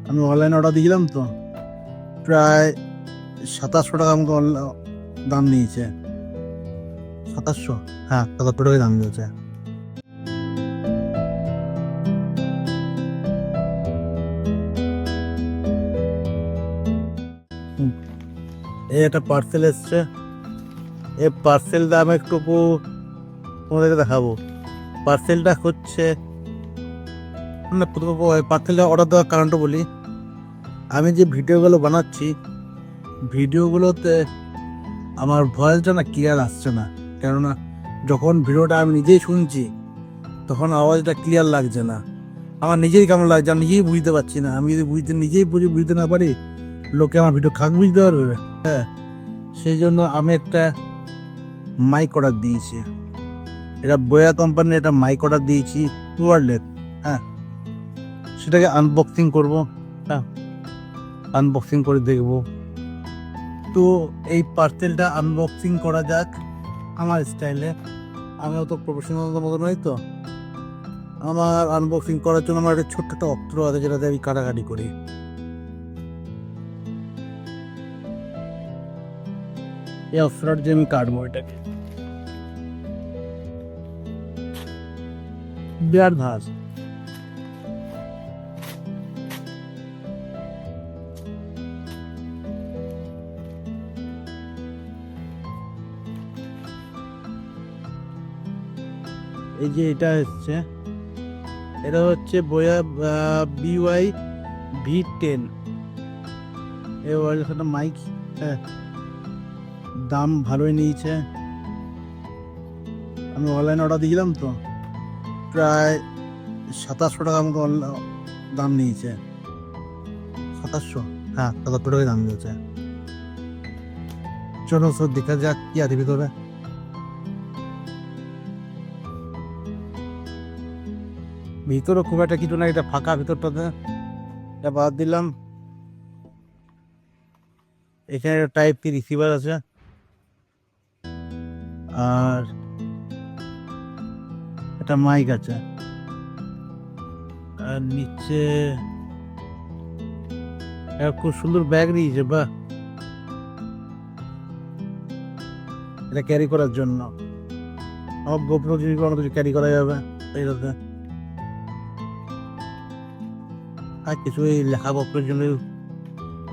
আমি অনলাইনে অর্ডার দিয়েছিলাম তো, প্রায় 2700 টাকা আমাকে দাম নিয়েছে। 2700, হ্যাঁ 77 টাকায় দাম নিয়েছে। এই একটা পার্সেল এসছে, এই পার্সেলটা আমি একটু তোমাদেরকে দেখাবো। পার্সেলটা হচ্ছে না, পার্সেলটা অর্ডার দেওয়ার কারণটা বলি। আমি যে ভিডিওগুলো বানাচ্ছি, ভিডিওগুলোতে আমার ভয়েসটা না ক্লিয়ার আসছে না। কেননা যখন ভিডিওটা আমি নিজেই শুনছি তখন আওয়াজটা ক্লিয়ার লাগছে না। আমার নিজেই কেমন লাগছে, আমি নিজেই বুঝতে পারছি না। আমি যদি নিজেই বুঝতে না পারি, লোকে আমার ভিডিও খাক বুঝতে পারবে? হ্যাঁ, সেই জন্য আমি একটা মাইক অর্ডার দিয়েছি। এটা বোয়া কোম্পানির একটা মাইক অর্ডার দিয়েছি, ওয়্যারলেস। হ্যাঁ, সেটাকে আনবক্সিং করব। হ্যাঁ, আনবক্সিং করে দেখব। তো এই পার্সেলটা আনবক্সিং করা যাক আমার স্টাইলে। আমি অত প্রফেশনাল মতো নই তো। আমার আনবক্সিং করার জন্য আমার একটা ছোট্ট একটা অস্ত্র আছে, যেটাতে আমি কাটাকাটি করি। এই অস্ত্রটা দিয়ে আমি কাটবো এটাকে। বিরাট ভাঁজ। এই যে এটা হচ্ছে, এটা হচ্ছে বোয়া BY-V10। এই ওয়ারলেস মাইক। হ্যাঁ, দাম ভালোই নিয়েছে। আমি অনলাইনে অর্ডার দিয়েছিলাম তো, প্রায় 2700 টাকা আমাকে দাম নিয়েছে। 2700, হ্যাঁ 77 টাকায় দাম নিয়েছে। চলো সব দেখা যাক কি আছে ভিতরে। ভিতরে খুব একটা কিছু না, এটা ফাঁকা ভিতরটাতে। এটা বাদ দিলাম। এখানে টাইপ সি রিসিভার আছে, আর একটা মাইক আছে, আর নিচে একটা খুব সুন্দর ব্যাগ দিয়েছে। বাহ, এটা ক্যারি করার জন্য আমার গোপ্রো জিনিস অনেক কিছু ক্যারি করা যাবে এইটাতে। আর কিছু এই লেখাপড়ার জন্য,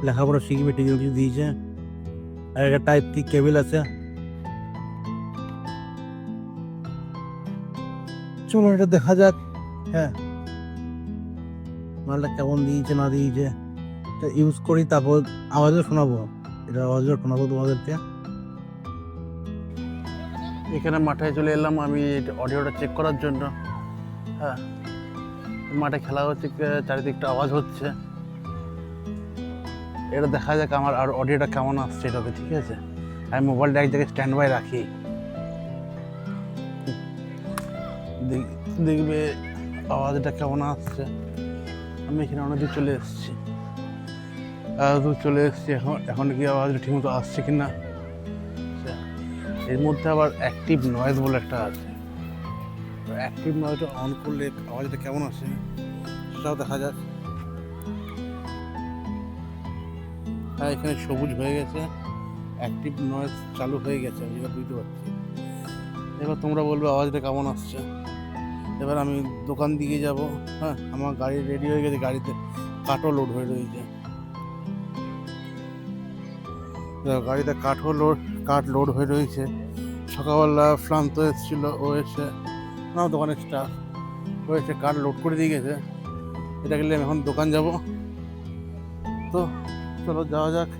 লেখাপড়া শিখবে টিকে কিছু দিয়েছে। আর একটা টাইপ সি কেবল আছে। চলো এটা দেখা যাক। হ্যাঁ, মালটা কেমন দিয়েছে না দিয়েছে এটা ইউজ করি, তারপর আওয়াজও শোনাবো। এটা আওয়াজও শোনাবো তোমাদেরকে। এখানে মাঠে চলে এলাম আমি অডিওটা চেক করার জন্য। হ্যাঁ, মাঠে খেলা হচ্ছে, চারিদিকটা আওয়াজ হচ্ছে। এটা দেখা যাক আমার আর অডিওটা কেমন আসছে এটাতে। ঠিক আছে, আমি মোবাইলটা এক জায়গায় স্ট্যান্ড বাই রাখি, দেখবে আওয়াজটা কেমন আসছে। আমি এখানে অনেক দূর চলে এসেছি, এখন কি আওয়াজটা ঠিকমতো আসছে কিনা। এর মধ্যে আবার অ্যাক্টিভ নয়েজ বলে একটা আছে। অ্যাক্টিভ নয়েজটা অন করলে আওয়াজটা কেমন আসে সেটাও দেখা যাক। হ্যাঁ, এখানে সবুজ হয়ে গেছে, অ্যাক্টিভ নয়েজ চালু হয়ে গেছে, আমি যেটা বুঝতে পারছি। এবার তোমরা বলবে আওয়াজটা কেমন আসছে। এবার আমি দোকান দিকে যাব। হ্যাঁ, আমার গাড়ি রেডি হয়ে গেছে, গাড়িতে কাঠও লোড হয়ে রয়েছে। গাড়িতে কাঠ লোড হয়ে রয়েছে। সকালবেলা ফ্লান্ত এসেছিলো, ও এসে আমার দোকানের স্টাফ, ও এসে কাঠ লোড করে দিয়ে গেছে। এটা গেলে আমি এখন দোকান যাব। তো চলো যাওয়া যাক।